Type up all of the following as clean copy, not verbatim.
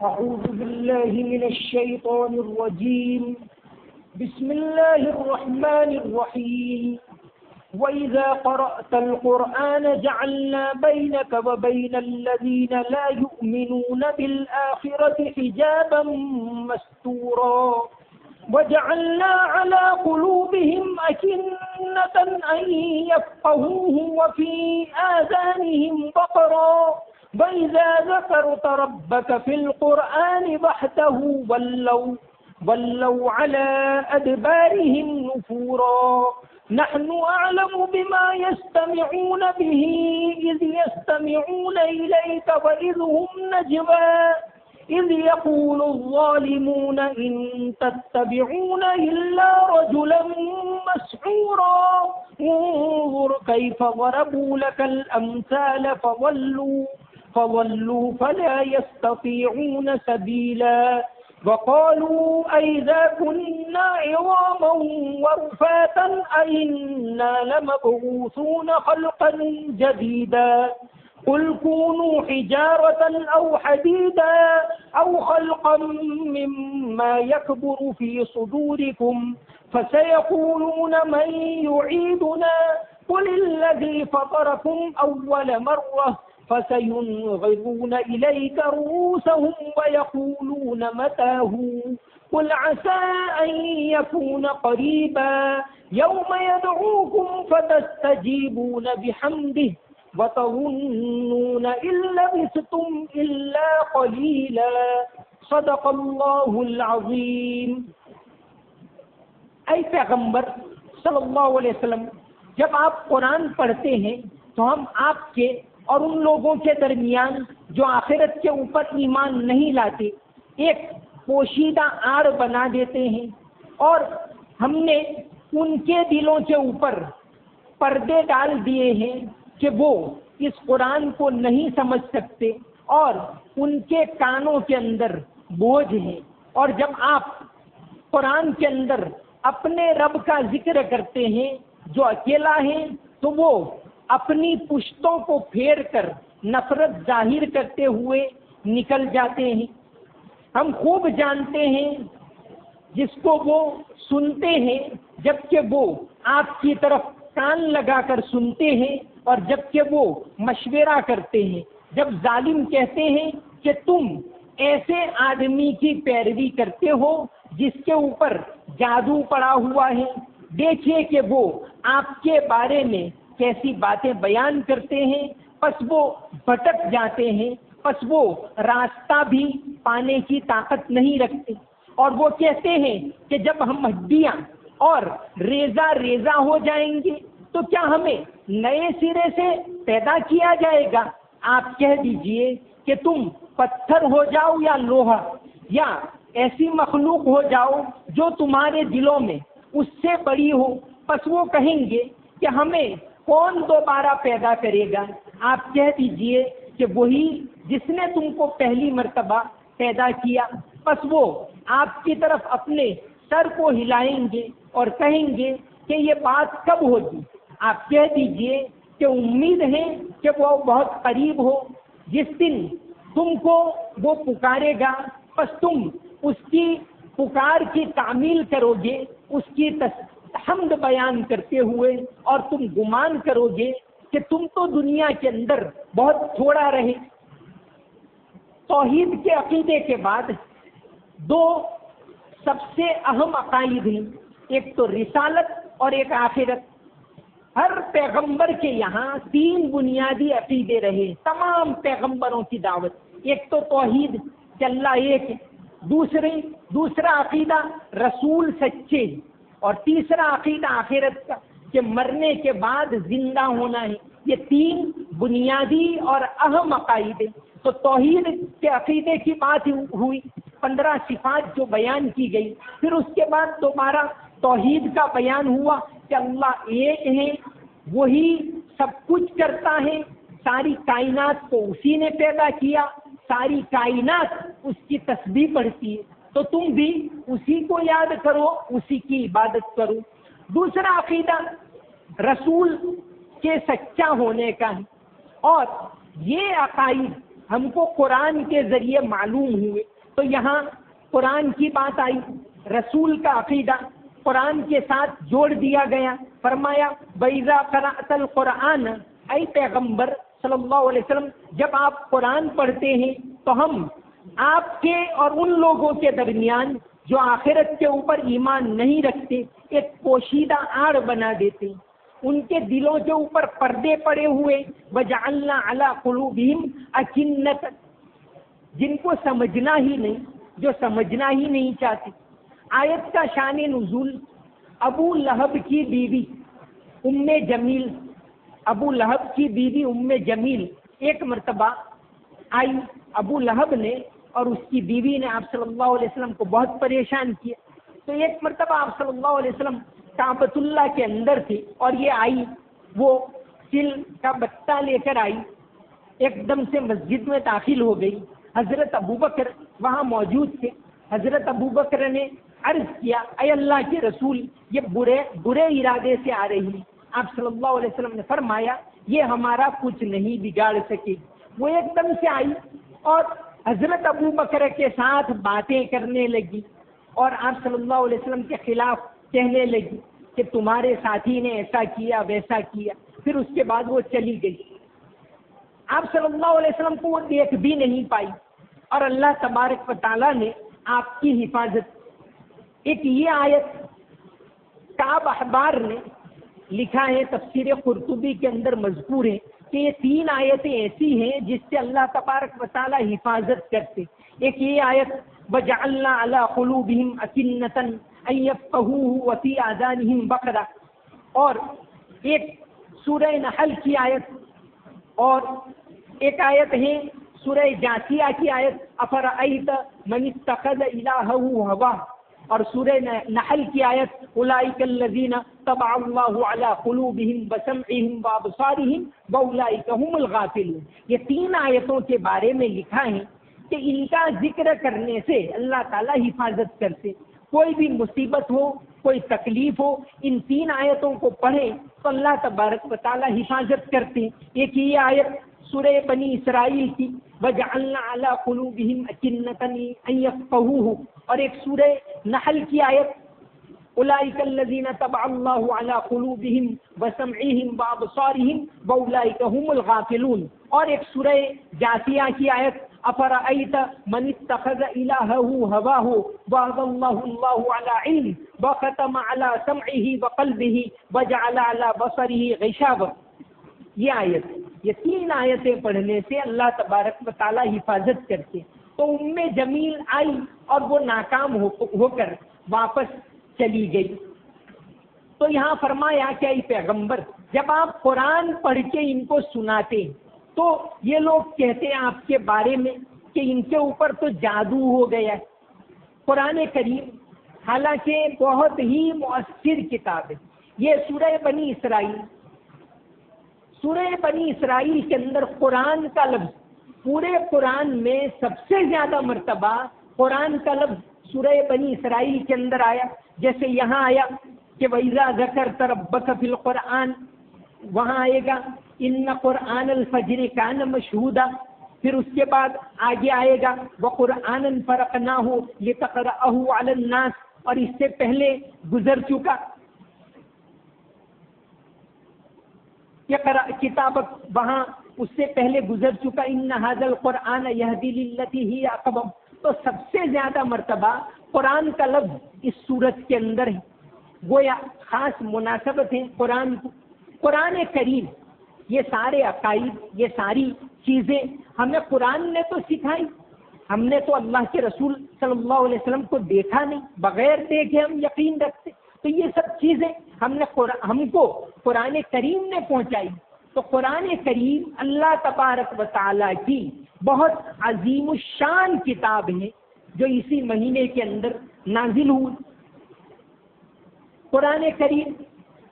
أعوذ بالله من الشيطان الرجيم بسم الله الرحمن الرحيم وإذا قرأت القرآن جعلنا بينك وبين الذين لا يؤمنون بالآخرة حجابا مستورا وجعلنا على قلوبهم أكنة أن يفقهوه وفي آذانهم وقرا وإذا ذكرت ربك في القرآن وحده ولوا على أدبارهم نفورا نحن أعلم بما يستمعون به إذ يستمعون إليك وإذ هم نجوى إذ يقول الظالمون إن تتبعون إلا رجلا مسحورا انظر كيف ضربوا لك الأمثال فضلوا فلا يستطيعون سبيلا وقالوا أئذا كنا عظاما ورفاتا أئنا لمبعوثون خلقا جديدا قل كونوا حجارة أو حديدا أو خلقا مما يكبر في صدوركم فسيقولون من يعيدنا قل الذي فطركم أول مرة فسينغضون إليك رؤوسهم ويقولون متى هو قل عسى أن يكون قريبا يوم يدعوكم فتستجيبون بحمده وتظنون إن لبثتم إلا قليلا صدق الله العظيم. اے پیغمبر صلی اللہ علیہ وسلم، جب آپ قرآن پڑھتے ہیں تو ہم آپ کے اور ان لوگوں کے درمیان جو آخرت کے اوپر ایمان نہیں لاتے ایک پوشیدہ آڑ بنا دیتے ہیں، اور ہم نے ان کے دلوں کے اوپر پردے ڈال دیے ہیں کہ وہ اس قرآن کو نہیں سمجھ سکتے اور ان کے کانوں کے اندر بوجھ ہے. اور جب آپ قرآن کے اندر اپنے رب کا ذکر کرتے ہیں جو اکیلا ہے تو وہ اپنی پشتوں کو پھیر کر نفرت ظاہر کرتے ہوئے نکل جاتے ہیں. ہم خوب جانتے ہیں جس کو وہ سنتے ہیں جبکہ وہ آپ کی طرف کان لگا کر سنتے ہیں اور جبکہ وہ مشورہ کرتے ہیں. جب ظالم کہتے ہیں کہ تم ایسے آدمی کی پیروی کرتے ہو جس کے اوپر جادو پڑا ہوا ہے، دیکھیے کہ وہ آپ کے بارے میں کیسی باتیں بیان کرتے ہیں، پس وہ بھٹک جاتے ہیں، پس وہ راستہ بھی پانے کی طاقت نہیں رکھتے. اور وہ کہتے ہیں کہ جب ہم ہڈیاں اور ریزہ ریزہ ہو جائیں گے تو کیا ہمیں نئے سرے سے پیدا کیا جائے گا؟ آپ کہہ دیجئے کہ تم پتھر ہو جاؤ یا لوہا یا ایسی مخلوق ہو جاؤ جو تمہارے دلوں میں اس سے بڑی ہو، پس وہ کہیں گے کہ ہمیں کون دوبارہ پیدا کرے گا؟ آپ کہہ دیجئے کہ وہی جس نے تم کو پہلی مرتبہ پیدا کیا. پس وہ آپ کی طرف اپنے سر کو ہلائیں گے اور کہیں گے کہ یہ بات کب ہوگی؟ آپ کہہ دیجئے کہ امید ہے کہ وہ بہت قریب ہو. جس دن تم کو وہ پکارے گا پس تم اس کی پکار کی تعمیل کرو گے، اس کی حمد بیان کرتے ہوئے، اور تم گمان کرو گے کہ تم تو دنیا کے اندر بہت تھوڑا رہے. توحید کے عقیدے کے بعد دو سب سے اہم عقائد ہیں، ایک تو رسالت اور ایک آخرت. ہر پیغمبر کے یہاں تین بنیادی عقیدے رہے، تمام پیغمبروں کی دعوت. ایک تو توحید کہ اللہ ایک ہے، دوسرا عقیدہ رسول سچے، اور تیسرا عقیدہ آخرت کا کہ مرنے کے بعد زندہ ہونا ہے. یہ تین بنیادی اور اہم عقائد ہیں. تو توحید کے عقیدے کی بات ہوئی، 15 صفات جو بیان کی گئی. پھر اس کے بعد دوبارہ توحید کا بیان ہوا کہ اللہ ایک ہے، وہی سب کچھ کرتا ہے، ساری کائنات کو اسی نے پیدا کیا، ساری کائنات اس کی تسبیح پڑھتی ہے، تو تم بھی اسی کو یاد کرو، اسی کی عبادت کرو. دوسرا عقیدہ رسول کے سچا ہونے کا ہے، اور یہ عقائد ہم کو قرآن کے ذریعے معلوم ہوئے. تو یہاں قرآن کی بات آئی، رسول کا عقیدہ قرآن کے ساتھ جوڑ دیا گیا. فرمایا وَإِذَا قَرَأْتَ الْقُرْآنَ، اے پیغمبر صلی اللہ علیہ وسلم جب آپ قرآن پڑھتے ہیں تو ہم آپ کے اور ان لوگوں کے درمیان جو آخرت کے اوپر ایمان نہیں رکھتے ایک پوشیدہ آڑ بنا دیتے ہیں. ان کے دلوں کے اوپر پردے پڑے ہوئے، وَجَعَلْنَا عَلَىٰ قُلُوبِهِمْ أَكِنَّةً، جن کو سمجھنا ہی نہیں، جو سمجھنا ہی نہیں چاہتے. آیت کا شان نزول ابو لہب کی بیوی ام جمیل، ابو لہب کی بیوی ام جمیل ایک مرتبہ آئی. ابو لہب نے اور اس کی بیوی نے آپ صلی اللہ علیہ وسلم کو بہت پریشان کیا. تو ایک مرتبہ آپ صلی اللہ علیہ وسلم کعبۃ اللہ کے اندر تھے اور یہ آئی، وہ تل کا بتہ لے کر آئی، ایک دم سے مسجد میں داخل ہو گئی. حضرت ابوبکر وہاں موجود تھے. حضرت ابوبکر نے عرض کیا اے اللہ کے رسول یہ برے ارادے سے آ رہی. آپ صلی اللہ علیہ وسلم نے فرمایا یہ ہمارا کچھ نہیں بگاڑ سکے. وہ ایک دم سے آئی اور حضرت ابوبکر کے ساتھ باتیں کرنے لگی اور آپ صلی اللہ علیہ وسلم کے خلاف کہنے لگی کہ تمہارے ساتھی نے ایسا کیا ویسا کیا. پھر اس کے بعد وہ چلی گئی. آپ صلی اللہ علیہ وسلم کو وہ دیکھ بھی نہیں پائی اور اللہ تبارک و تعالیٰ نے آپ کی حفاظت. ایک یہ آیت کعب احبار نے لکھا ہے، تفسیر قرطبی کے اندر مذکور ہے کہ یہ 3 آیتیں ایسی ہیں جس سے اللہ تبارک و تعالیٰ حفاظت کرتے. ایک یہ آیت وَجَعَلْنَا عَلَىٰ قُلُوبِهِمْ أَكِنَّةً أَن يَفْقَهُوهُ وَفِي آذَانِهِمْ وَقْرًا، اور ایک سورہ نحل کی آیت، اور ایک آیت ہے سورہ جاثیہ کی آیت أَفَرَأَيْتَ مَنِ اتَّخَذَ إِلَٰهَهُ هَوَاهُ، اور سورہ نحل کی آیت اولئک الذین طبع اللہ علی قلوبہم وسمعہم وابصارہم واولئک هم الغافلون. یہ 3 آیتوں کے بارے میں لکھا ہے کہ ان کا ذکر کرنے سے اللہ تعالیٰ حفاظت کرتے. کوئی بھی مصیبت ہو، کوئی تکلیف ہو، ان 3 آیتوں کو پڑھیں تو اللہ تبارک و تعالیٰ حفاظت کرتے. ایک یہ آیت سورہ بنی اسرائیل کی وَجَعَلْنَا عَلَىٰ قُلُوبِهِمْ أَكِنَّةً أَن يَفْقَهُوهُ، اور ایک سورہ نحل کی آیت أُولَٰئِكَ الَّذِينَ طَبَعَ اللَّهُ عَلَىٰ قُلُوبِهِمْ وَسَمْعِهِمْ وَأَبْصَارِهِمْ وَأُولَٰئِكَ هُمُ الْغَافِلُونَ، اور ایک سورہ جاثیہ کی آیت أَفَرَأَيْتَ مَنِ اتَّخَذَ إِلَٰهَهُ هَوَاهُ وَأَضَلَّهُ اللَّهُ عَلَىٰ عِلْمٍ وَخَتَمَ عَلَىٰ سَمْعِهِ وَقَلْبِهِ وَجَعَلَ عَلَىٰ بَصَرِهِ غِشَاوَةً. یہ آیت، یہ 3 آیتیں پڑھنے سے اللہ تبارک و تعالیٰ حفاظت کرتے. تو ام جمیل آئی اور وہ ناکام ہو کر واپس چلی گئی. تو یہاں فرمایا کہ اے پیغمبر جب آپ قرآن پڑھ کے ان کو سناتے تو یہ لوگ کہتے ہیں آپ کے بارے میں کہ ان کے اوپر تو جادو ہو گیا ہے. قرآن کریم حالانکہ بہت ہی مؤثر کتاب ہے. یہ سورہ بنی اسرائیل کے اندر قرآن کا لفظ، پورے قرآن میں سب سے زیادہ مرتبہ قرآن کا لفظ سورہ بنی اسرائیل کے اندر آیا. جیسے یہاں آیا کہ وَإِذَا ذَكَرْتَ رَبَّكَ فِي الْقُرْآنِ، وہاں آئے گا إِنَّ قُرْآنَ الْفَجْرِ كَانَ مَشْهُودًا. پھر اس کے بعد آگے آئے گا وَقُرْآنًا فَرَقْنَاهُ لِتَقْرَأَهُ عَلَى النَّاسِ، اور اس سے پہلے گزر چکا کتابت، وہاں اس سے پہلے گزر چکا إِنَّ هَذَا الْقُرْآنَ يَهْدِي لِلَّتِي هِيَ أَقْوَمُ. تو سب سے زیادہ مرتبہ قرآن کا لفظ اس صورت کے اندر ہے. گویا خاص مناسبت ہے قرآن کو. قرآن کریم یہ سارے عقائد، یہ ساری چیزیں ہمیں قرآن نے تو سکھائی. ہم نے تو اللہ کے رسول صلی اللہ علیہ وسلم کو دیکھا نہیں، بغیر دیکھے ہم یقین رکھتے. تو یہ سب چیزیں ہم کو قرآن کریم نے پہنچائی. تو قرآن کریم اللہ تبارک و تعالیٰ کی بہت عظیم الشان کتاب ہے جو اسی مہینے کے اندر نازل ہوئی. قرآن کریم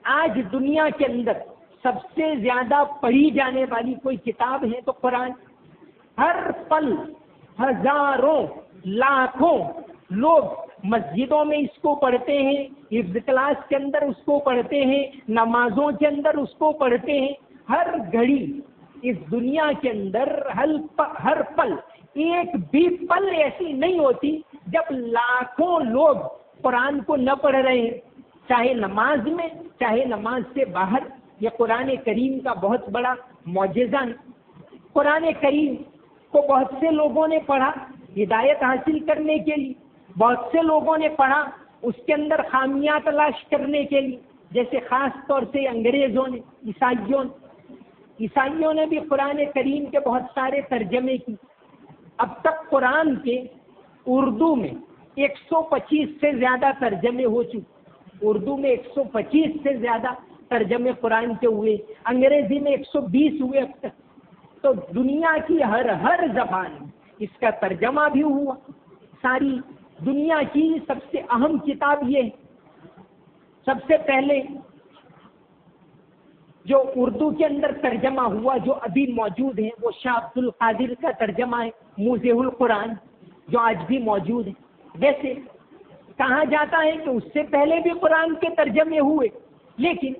آج دنیا کے اندر سب سے زیادہ پڑھی جانے والی کوئی کتاب ہے تو قرآن. ہر پل ہزاروں لاکھوں لوگ مسجدوں میں اس کو پڑھتے ہیں، حفظ کلاس کے اندر اس کو پڑھتے ہیں، نمازوں کے اندر اس کو پڑھتے ہیں. ہر گھڑی اس دنیا کے اندر ہر پل ایک بھی پل ایسی نہیں ہوتی جب لاکھوں لوگ قرآن کو نہ پڑھ رہے ہیں، چاہے نماز میں چاہے نماز سے باہر۔ یہ قرآن کریم کا بہت بڑا معجزہ ہے۔ قرآن کریم کو بہت سے لوگوں نے پڑھا ہدایت حاصل کرنے کے لیے، بہت سے لوگوں نے پڑھا اس کے اندر خامیاں تلاش کرنے کے لیے، جیسے خاص طور سے انگریزوں نے، عیسائیوں نے بھی قرآن کریم کے بہت سارے ترجمے کی۔ اب تک قرآن کے اردو میں 125 سے زیادہ ترجمے ہو چکے، اردو میں 125 سے زیادہ ترجمے قرآن کے ہوئے، انگریزی میں 120 ہوئے اب تک۔ تو دنیا کی ہر زبان میں اس کا ترجمہ بھی ہوا۔ ساری دنیا کی سب سے اہم کتاب یہ ہے۔ سب سے پہلے جو اردو کے اندر ترجمہ ہوا جو ابھی موجود ہے وہ شاہ عبد القادر کا ترجمہ ہے موضح القرآن، جو آج بھی موجود ہے۔ ویسے کہا جاتا ہے کہ اس سے پہلے بھی قرآن کے ترجمے ہوئے، لیکن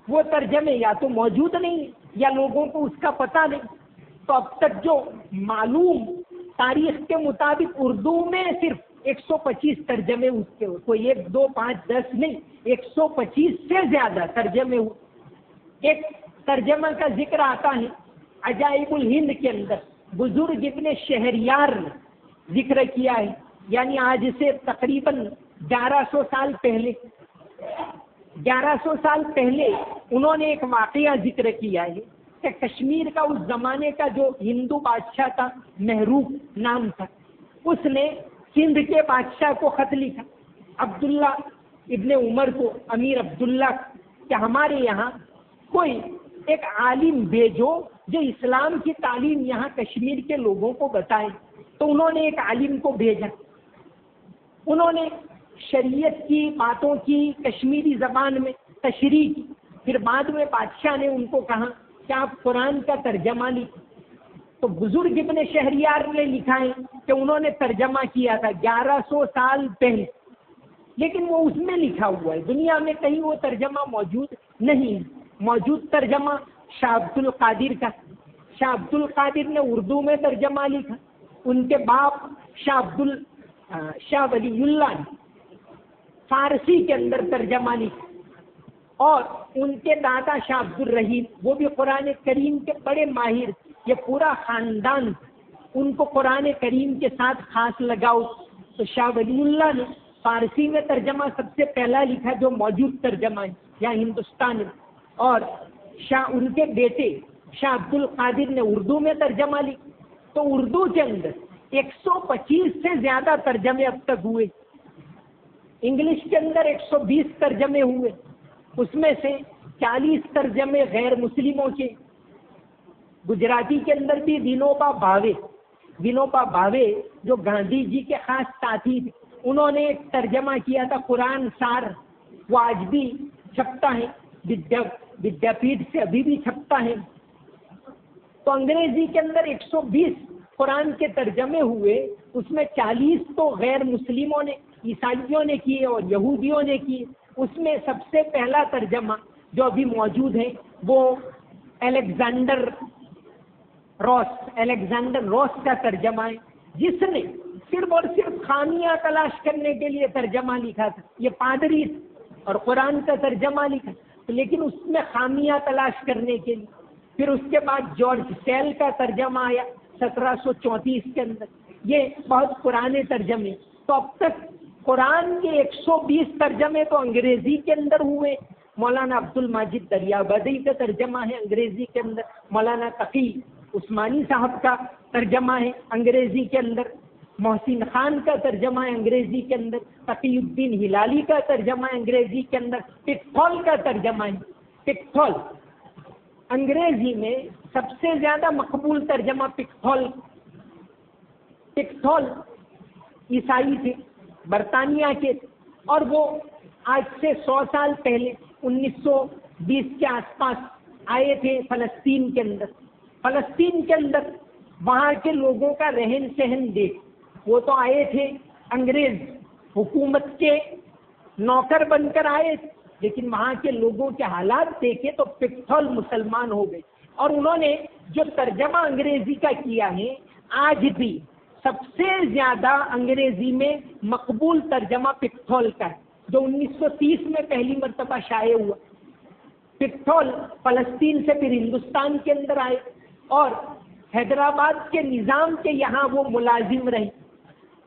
وہ ترجمے یا تو موجود نہیں یا لوگوں کو اس کا پتہ نہیں۔ تو اب تک جو معلوم تاریخ کے مطابق اردو میں صرف 125 ترجمے اس کے ہوئے، کوئی 1 2 5 10 نہیں، 125 سے زیادہ ترجمے ہوئے۔ ایک ترجمہ کا ذکر آتا ہے عجائب الہند کے اندر، بزرگ ابن شہریار نے ذکر کیا ہے، یعنی آج سے تقریباً 1100 سال پہلے انہوں نے ایک واقعہ ذکر کیا ہے کہ کشمیر کا اس زمانے کا جو ہندو بادشاہ تھا، محروق نام تھا، اس نے سندھ کے بادشاہ کو خط لکھا، عبداللہ ابن عمر کو، امیر عبداللہ، کہ ہمارے یہاں کوئی ایک عالم بھیجو جو اسلام کی تعلیم یہاں کشمیر کے لوگوں کو بتائے۔ تو انہوں نے ایک عالم کو بھیجا، انہوں نے شریعت کی باتوں کی کشمیری زبان میں تشریح کی، پھر بعد میں بادشاہ نے ان کو کہا کہ آپ قرآن کا ترجمہ لکھیں۔ تو بزرگ ابن شہریار نے لکھا ہے کہ انہوں نے ترجمہ کیا تھا 1100 سال پہلے، لیکن وہ اس میں لکھا ہوا ہے، دنیا میں کہیں وہ ترجمہ موجود نہیں ہے۔ موجود ترجمہ شاہ عبد القادر کا، شاہ عبد القادر نے اردو میں ترجمہ لکھا، ان کے باپ شاہ ولی اللہ نے فارسی کے اندر ترجمہ لکھا، اور ان کے دادا شاہ عبد الرحیم وہ بھی قرآن کریم کے بڑے ماہر، یہ پورا خاندان ان کو قرآن کریم کے ساتھ خاص لگاؤ۔ تو شاہ ولی اللہ نے فارسی میں ترجمہ سب سے پہلا لکھا جو موجود ترجمہ ہے یہاں ہندوستان میں، اور ان کے بیٹے شاہ عبد القادر نے اردو میں ترجمہ لکھا۔ تو اردو کے اندر 125 سے زیادہ ترجمے اب تک ہوئے، انگلش کے اندر 120 ترجمے ہوئے، اس میں سے 40 ترجمے غیر مسلموں کے۔ گجراتی کے اندر بھی ونوبا بھاوے جو گاندھی جی کے خاص ساتھی تھے، انہوں نے ایک ترجمہ کیا تھا قرآن سار، وہ آج بھی چھپتا ہے، ودیا پیٹھ سے ابھی بھی چھپتا ہے۔ تو انگریزی کے اندر 120 قرآن کے ترجمے ہوئے، اس میں 40 تو غیر مسلموں نے، عیسائیوں نے کیے اور یہودیوں نے کیے۔ اس میں سب سے پہلا ترجمہ جو ابھی موجود ہے وہ الیگزینڈر روس کا ترجمہ ہے، جس نے صرف اور صرف خامیاں تلاش کرنے کے لیے ترجمہ لکھا تھا۔ یہ پادری اور قرآن کا ترجمہ لکھا، لیکن اس میں خامیاں تلاش کرنے کے لیے۔ پھر اس کے بعد جارج سیل کا ترجمہ آیا 1734 کے اندر، یہ بہت پرانے ترجمے۔ تو اب تک قرآن کے 120 ترجمے تو انگریزی کے اندر ہوئے، مولانا عبد الماجد دریابادی کا ترجمہ ہے انگریزی کے اندر، مولانا تقی عثمانی صاحب کا ترجمہ ہے انگریزی کے اندر، محسن خان کا ترجمہ ہے انگریزی کے اندر، تقی الدین ہلالی کا ترجمہ ہے انگریزی کے اندر، پکتھول کا ترجمہ ہے۔ پکتھول انگریزی میں سب سے زیادہ مقبول ترجمہ پکتھول عیسائی تھے، برطانیہ کے، اور وہ آج سے 100 سال پہلے 1920 کے آس پاس آئے تھے فلسطین کے اندر وہاں کے لوگوں کا رہن سہن دیکھ، وہ تو آئے تھے انگریز حکومت کے نوکر بن کر آئے، لیکن وہاں کے لوگوں کے حالات دیکھے تو پکتھول مسلمان ہو گئے، اور انہوں نے جو ترجمہ انگریزی کا کیا ہے آج بھی سب سے زیادہ انگریزی میں مقبول ترجمہ پکتھول کا ہے، جو 1930 میں پہلی مرتبہ شائع ہوا۔ پکتھول فلسطین سے پھر ہندوستان کے اندر آئے اور حیدرآباد کے نظام کے یہاں وہ ملازم رہے۔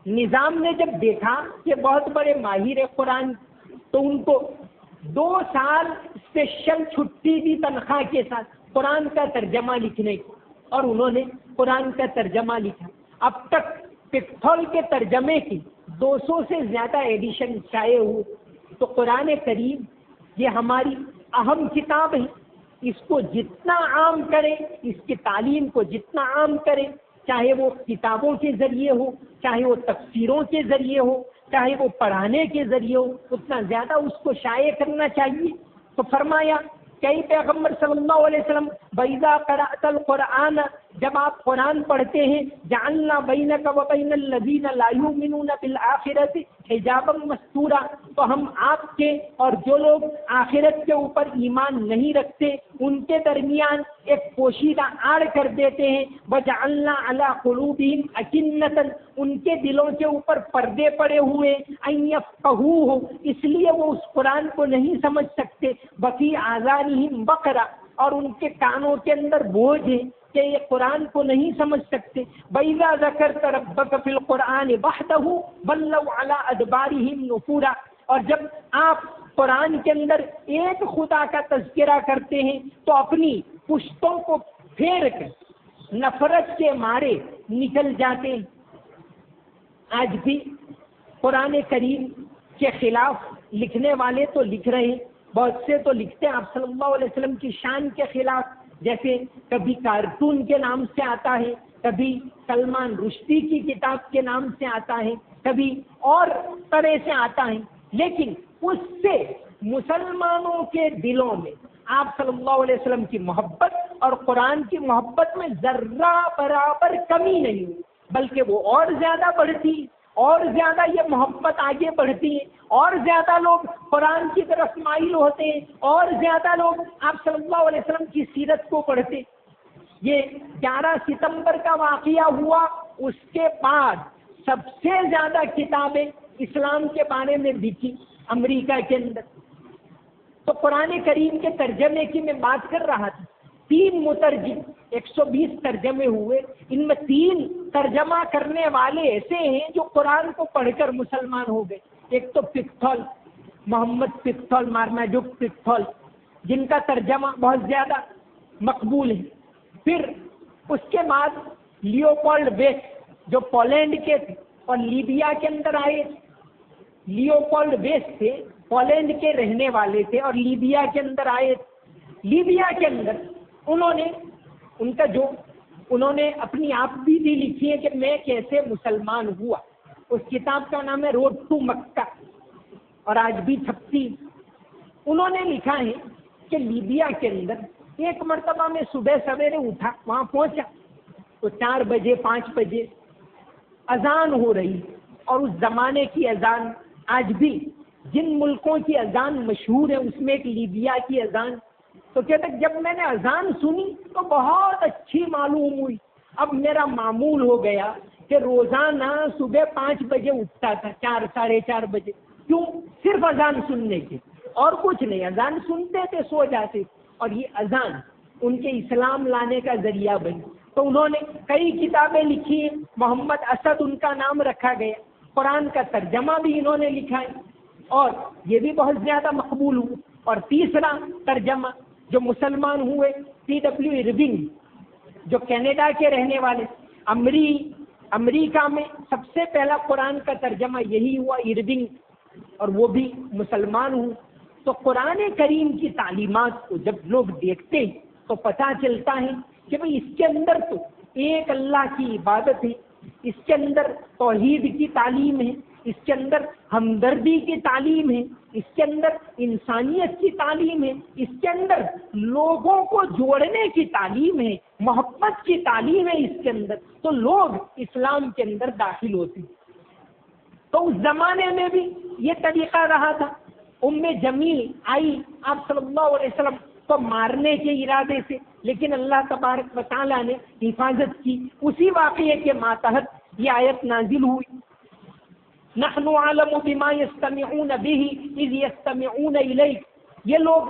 نظام نے جب دیکھا کہ بہت بڑے ماہر قرآن، تو ان کو 2 سال اسپیشل چھٹی دی تنخواہ کے ساتھ قرآن کا ترجمہ لکھنے کی، اور انہوں نے قرآن کا ترجمہ لکھا۔ اب تک پکتھول کے ترجمے کی 200 سے زیادہ ایڈیشن شائع ہوئے۔ تو قرآن کریم یہ ہماری اہم کتاب ہے، اس کو جتنا عام کریں، اس کی تعلیم کو جتنا عام کریں، چاہے وہ کتابوں کے ذریعے ہو، چاہے وہ تفسیروں کے ذریعے ہو، چاہے وہ پڑھانے کے ذریعے ہو، اتنا زیادہ اس کو شائع کرنا چاہیے۔ تو فرمایا کئی پیغمبر صلی اللہ علیہ وسلم وَإِذَا قَرَأْتَ الْقُرْآنَ، جب آپ قرآن پڑھتے ہیں، جَعَلْنَا بَيْنَكَ وَبَيْنَ الَّذِينَ لَا يُؤْمِنُونَ بِالْآخِرَةِ حِجَابًا مَسْتُورًا، تو ہم آپ کے اور جو لوگ آخرت کے اوپر ایمان نہیں رکھتے ان کے درمیان ایک پوشیدہ آڑ کر دیتے ہیں۔ وَجَعَلْنَا عَلَىٰ قُلُوبِهِمْ أَكِنَّةً، ان کے دلوں کے اوپر پردے پڑے ہوئے، أَن يَفْقَهُوهُ، اس لیے وہ اس قرآن کو نہیں سمجھ سکتے، وَفِي آذَانِهِمْ وَقْرًا، اور ان کے کانوں کے اندر بوجھ ہے کہ یہ قرآن کو نہیں سمجھ سکتے۔ وَإِذَا ذَكَرْتَ رَبَّكَ فِي الْقُرْآنِ وَحْدَهُ وَلَّوْا عَلَىٰ أَدْبَارِهِمْ نُفُورًا، اور جب آپ قرآن کے اندر ایک خدا کا تذکرہ کرتے ہیں تو اپنی پشتوں کو پھیر کر نفرت کے مارے نکل جاتے ہیں۔ آج بھی قرآن کریم کے خلاف لکھنے والے تو لکھ رہے ہیں، بہت سے تو لکھتے ہیں آپ صلی اللہ علیہ وسلم کی شان کے خلاف، جیسے کبھی کارٹون کے نام سے آتا ہے، کبھی سلمان رشدی کی کتاب کے نام سے آتا ہے، کبھی اور طرح سے آتا ہے، لیکن اس سے مسلمانوں کے دلوں میں آپ صلی اللہ علیہ وسلم کی محبت اور قرآن کی محبت میں ذرہ برابر کمی نہیں ہوئی، بلکہ وہ اور زیادہ بڑھتی، اور زیادہ یہ محبت آگے بڑھتی ہے، اور زیادہ لوگ قرآن کی طرف مائل ہوتے ہیں، اور زیادہ لوگ آپ صلی اللہ علیہ وسلم کی سیرت کو پڑھتے۔ یہ 11 ستمبر کا واقعہ ہوا، اس کے بعد سب سے زیادہ کتابیں اسلام کے بارے میں لکھی امریکہ کے اندر۔ تو قرآن کریم کے ترجمے کی میں بات کر رہا تھا، 3 مترجم، 120 ترجمے ہوئے، ان میں 3 ترجمہ کرنے والے ایسے ہیں جو قرآن کو پڑھ کر مسلمان ہو گئے۔ ایک تو پکتھول، محمد پکتھول، مارماجک پکتھول، جن کا ترجمہ بہت زیادہ مقبول ہے۔ پھر اس کے بعد لیوپولڈ ویس، جو پولینڈ کے تھے اور لیبیا کے اندر آئے تھے۔ لیوپولڈ ویس تھے، پولینڈ کے رہنے والے تھے اور لیبیا کے اندر آئے تھے۔ لیبیا کے اندر انہوں نے اپنی آپ بھی لکھی ہے کہ میں کیسے مسلمان ہوا۔ اس کتاب کا نام ہے روڈ ٹو مکہ، اور آج بھی چھپتی۔ انہوں نے لکھا ہے کہ لیبیا کے اندر ایک مرتبہ میں صبح سویرے اٹھا، وہاں پہنچا تو 4 بجے 5 بجے اذان ہو رہی، اور اس زمانے کی اذان آج بھی جن ملکوں کی اذان مشہور ہے اس میں ایک لیبیا کی اذان۔ تو کہتے جب میں نے اذان سنی تو بہت اچھی معلوم ہوئی۔ اب میرا معمول ہو گیا کہ روزانہ صبح 5 بجے اٹھتا تھا، 4 ساڑھے 4 بجے، کیوں؟ صرف اذان سننے کے، اور کچھ نہیں، اذان سنتے تھے، سو جاتے، اور یہ اذان ان کے اسلام لانے کا ذریعہ بنی۔ تو انہوں نے کئی کتابیں لکھی ہیں، محمد اسد ان کا نام رکھا گیا، قرآن کا ترجمہ بھی انہوں نے لکھا ہے، اور یہ بھی بہت زیادہ مقبول ہوئے۔ اور تیسرا ترجمہ جو مسلمان ہوئے، C.W. ارونگ، جو کینیڈا کے رہنے والے، امریکہ میں سب سے پہلا قرآن کا ترجمہ یہی ہوا، ارونگ، اور وہ بھی مسلمان ہوئے۔ تو قرآن کریم کی تعلیمات کو جب لوگ دیکھتے ہیں تو پتہ چلتا ہے کہ بھئی اس کے اندر تو ایک اللہ کی عبادت ہے، اس کے اندر توحید کی تعلیم ہے، اس کے اندر ہمدردی کی تعلیم ہے، اس کے اندر انسانیت کی تعلیم ہے، اس کے اندر لوگوں کو جوڑنے کی تعلیم ہے، محبت کی تعلیم ہے اس کے اندر، تو لوگ اسلام کے اندر داخل ہوتے ہیں۔ تو اس زمانے میں بھی یہ طریقہ رہا تھا۔ جمیل آئی آپ صلی اللہ علیہ وسلم کو مارنے کے ارادے سے، لیکن اللہ تبارک و تعالیٰ نے حفاظت کی۔ اسی واقعے کے ماتحت یہ آیت نازل ہوئی، نحن اعلم بما یستمعون به اذ یستمعون الیک. یہ لوگ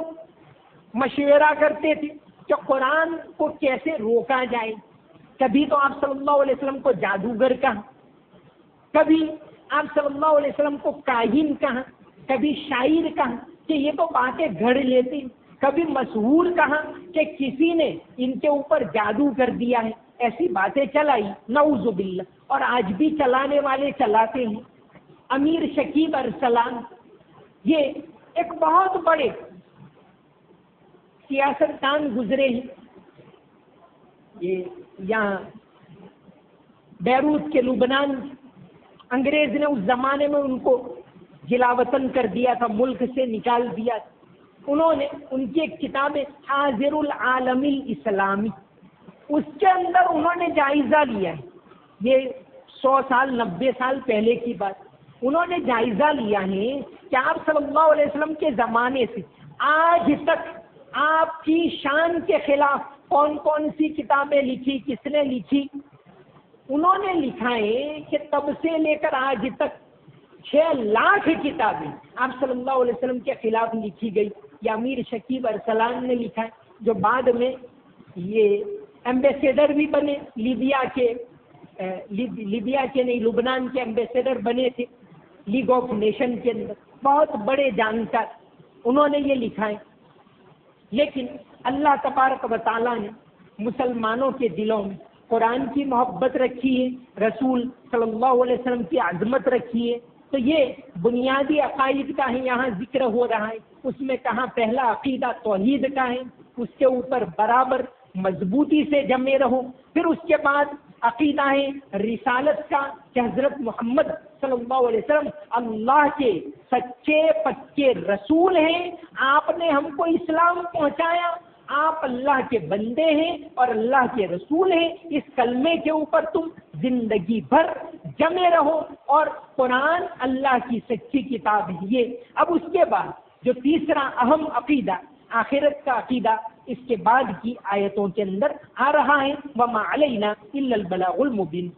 مشورہ کرتے تھے کہ قرآن کو کیسے روکا جائے. کبھی تو آپ صلی اللہ علیہ وسلم کو جادوگر کہا، کبھی آپ صلی اللہ علیہ وسلم کو کاہن کہا، کبھی شاعر کہا کہ یہ تو باتیں گھڑ لیتے، کبھی مسحور کہا کہ کسی نے ان کے اوپر جادو کر دیا ہے. ایسی باتیں چلائی نعوذ باللہ، اور آج بھی چلانے والے چلاتے ہیں. امیر شکیب ارسلان یہ ایک بہت بڑے سیاستدان گزرے ہیں. یہ یہاں بیروت کے لبنان، انگریز نے اس زمانے میں ان کو جلا وطن کر دیا تھا، ملک سے نکال دیا تھا. انہوں نے ان کی ایک کتاب ہے حاضر العالم الاسلامی، اس کے اندر انہوں نے جائزہ لیا ہے. یہ 100 سال 90 سال پہلے کی بات. انہوں نے جائزہ لیا ہے کہ آپ صلی اللہ علیہ وسلم کے زمانے سے آج تک آپ کی شان کے خلاف کون کون سی کتابیں لکھی، کس نے لکھی. انہوں نے لکھا ہے کہ تب سے لے کر آج تک 6 لاکھ کتابیں آپ صلی اللہ علیہ وسلم کے خلاف لکھی گئی. یہ امیر شکیب ارسلان نے لکھا ہے، جو بعد میں یہ ایمبیسیڈر بھی بنے لیبیا کے نہیں، لبنان کے ایمبیسیڈر بنے تھے لیگ آف نیشن کے اندر. بہت بڑے جانکار انہوں نے یہ لکھا ہے. لیکن اللہ تبارک و تعالیٰ نے مسلمانوں کے دلوں میں قرآن کی محبت رکھی ہے، رسول صلی اللہ علیہ وسلم کی عظمت رکھی ہے. تو یہ بنیادی عقائد کا ہے یہاں ذکر ہو رہا ہے. اس میں کہاں پہلا عقیدہ توحید کا ہے، اس کے اوپر برابر مضبوطی سے جمے رہو. پھر اس کے بعد عقیدہ ہے رسالت کا کہ حضرت محمد صلی اللہ علیہ وسلم اللہ کے سچے پکے رسول ہیں. آپ نے ہم کو اسلام پہنچایا، آپ اللہ کے بندے ہیں اور اللہ کے رسول ہیں. اس کلمے کے اوپر تم زندگی بھر جمے رہو، اور قرآن اللہ کی سچی کتاب ہے یہ. اب اس کے بعد جو تیسرا اہم عقیدہ آخرت کا عقیدہ اس کے بعد کی آیتوں کے اندر آ رہا ہے، وما علینا الا البلاغ المبین.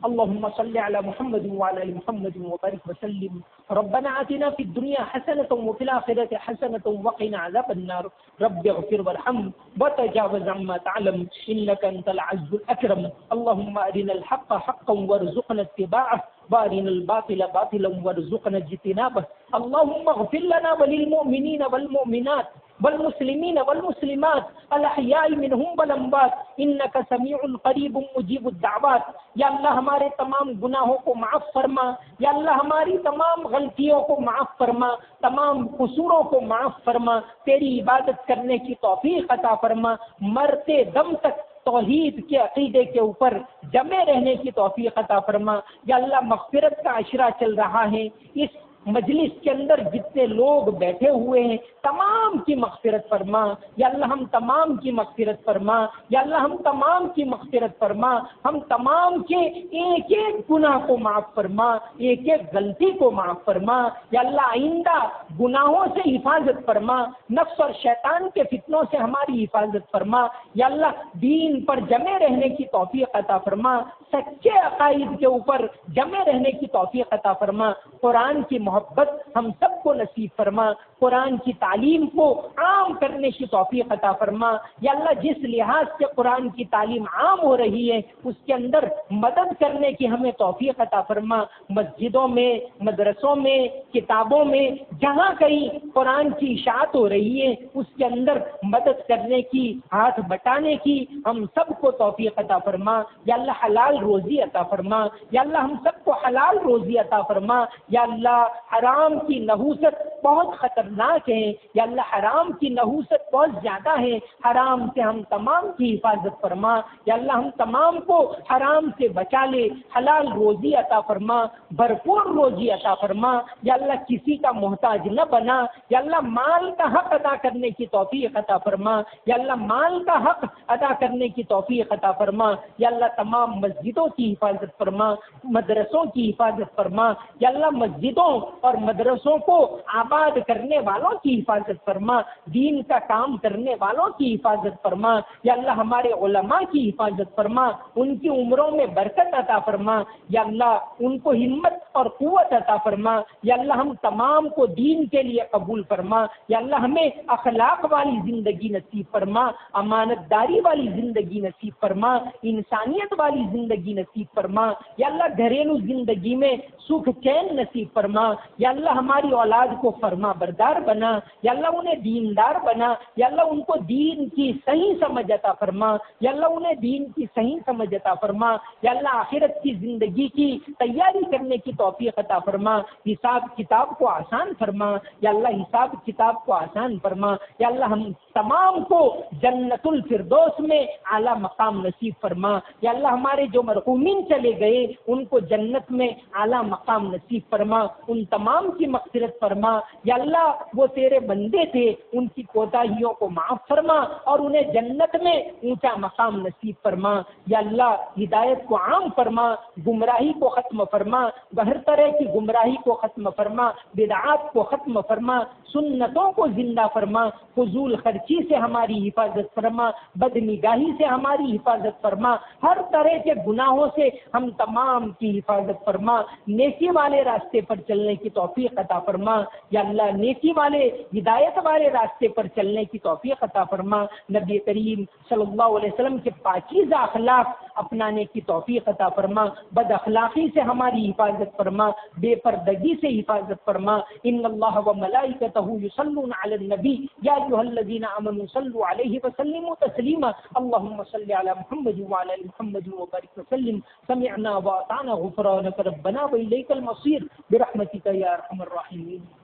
اللهم صل على محمد وعلى ال محمد وبارك وسلم. ربنا آتنا في الدنيا حسنة وفي الآخرة حسنة وقنا عذاب النار. رب اغفر وارحم وتجاوز عما تعلم إنك أنت العز الأكرم. اللهم أرنا الحق حقا وارزقنا اتباعه وأرنا الباطل باطلا وارزقنا اجتنابه. اللهم اغفر لنا وللمؤمنين والمؤمنات والمسلمين والمسلمات الأحياء منهم والأموات إنك سميع قریب مجیب الدعوات. یا اللہ ہمارے تمام گناہوں کو معاف فرما، یا اللہ ہماری تمام غلطیوں کو معاف فرما، تمام قصوروں کو معاف فرما. تیری عبادت کرنے کی توفیق عطا فرما. مرتے دم تک توحید کے عقیدے کے اوپر جمے رہنے کی توفیق عطا فرما. یا اللہ مغفرت کا عشرہ چل رہا ہے، اس مجلس کے اندر جتنے لوگ بیٹھے ہوئے ہیں تمام کی مغفرت فرما. یا اللہ ہم تمام کی مغفرت فرما. یا اللہ ہم تمام کی مغفرت فرما. ہم تمام کے ایک ایک گناہ کو معاف فرما، ایک ایک غلطی کو معاف فرما. یا اللہ آئندہ گناہوں سے حفاظت فرما، نفس اور شیطان کے فتنوں سے ہماری حفاظت فرما. یا اللہ دین پر جمے رہنے کی توفیق عطا فرما، سچے عقائد کے اوپر جمے رہنے کی توفیق عطا فرما. قرآن کی محبت ہم سب کو نصیب فرما. قرآن کی تعلیم کو عام کرنے کی توفیق عطا فرما. یا اللہ جس لحاظ سے قرآن کی تعلیم عام ہو رہی ہے اس کے اندر مدد کرنے کی ہمیں توفیق عطا فرما. مسجدوں میں، مدرسوں میں، کتابوں میں جہاں کہیں قرآن کی اشاعت ہو رہی ہے اس کے اندر مدد کرنے کی، ہاتھ بٹانے کی ہم سب کو توفیق عطا فرما. یا اللہ حلال روزی عطا فرما. یا اللہ ہم سب کو حلال روزی عطا فرما. یا اللہ حرام کی نحوست بہت خطرناک ہے. یا اللہ حرام کی نحوست بہت زیادہ ہے. حرام سے ہم تمام کی حفاظت فرما. یا اللہ ہم تمام کو حرام سے بچا لے. حلال روزی عطا فرما، بھرپور روزی عطا فرما. یا اللہ کسی کا محتاج نہ بنا. یا اللہ مال کا حق ادا کرنے کی توفیق عطا فرما. یا اللہ مال کا حق ادا کرنے کی توفیق عطا فرما. یا اللہ تمام مسجدوں کی حفاظت فرما، مدرسوں کی حفاظت فرما. یا اللہ مسجدوں اور مدرسوں کو آباد کرنے والوں کی حفاظت فرما، دین کا کام کرنے والوں کی حفاظت فرما، یا اللہ ہمارے علماء کی حفاظت فرما، ان کی عمروں میں برکت عطا فرما، یا اللہ ان کو ہمت اور قوت عطا فرما، یا اللہ ہم تمام کو دین کے لیے قبول فرما، یا اللہ ہمیں اخلاق والی زندگی نصیب فرما، امانت داری والی زندگی نصیب فرما، انسانیت والی زندگی نصیب فرما، یا اللہ گھریلو زندگی میں سکھ چین نصیب فرما، یا اللہ ہماری اولاد کو فرما بردار بنا، یا اللہ انہیں دیندار بنا، یا اللہ ان کو دین کی صحیح سمجھ عطا فرما، یا اللہ انہیں دین کی صحیح سمجھ عطا فرما، یا اللہ آخرت کی زندگی کی تیاری کرنے کی توفیق عطا فرما، حساب کتاب کو آسان فرما، یا اللہ حساب کتاب کو آسان فرما، یا اللہ ہم تمام کو جنت الفردوس میں اعلیٰ مقام نصیب فرما، یا اللہ ہمارے جو مرحومین چلے گئے ان کو جنت میں اعلیٰ مقام نصیب فرما، ان تمام کی مغفرت فرما، یا اللہ وہ تیرے بندے تھے ان کی کوتاہیوں کو معاف فرما اور انہیں جنت میں اونچا مقام نصیب فرما، یا اللہ ہدایت کو عام فرما، گمراہی کو ختم فرما، ہر طرح کی گمراہی کو ختم فرما، بدعات کو ختم فرما، سنتوں کو زندہ فرما، فضول خرچی سے ہماری حفاظت فرما، بد نگاہی سے ہماری حفاظت فرما، ہر طرح کے گناہوں سے ہم تمام کی حفاظت فرما، نیکی والے راستے پر چلنے کی توفیق عطا فرما، یا اللہ نیکی والے ہدایت والے راستے پر چلنے کی توفیق عطا فرما، نبی کریم صلی اللہ علیہ وسلم کے پاکیزہ اخلاق اپنانے کی توفیق عطا فرما، بد اخلاقی سے ہماری حفاظت فرما، بے پردگی سے حفاظت فرما، ان اللہ و ملائکتہ یصلون علی النبی یا ایھا الذین آمنوا صلوا علیہ وسلموا تسلیما اللهم صل علی محمد وعلی ال محمد وبارک وسلم سمعنا واطعنا غفرانک ربنا والیک المصیر برحمتک یا ارحم الراحمین.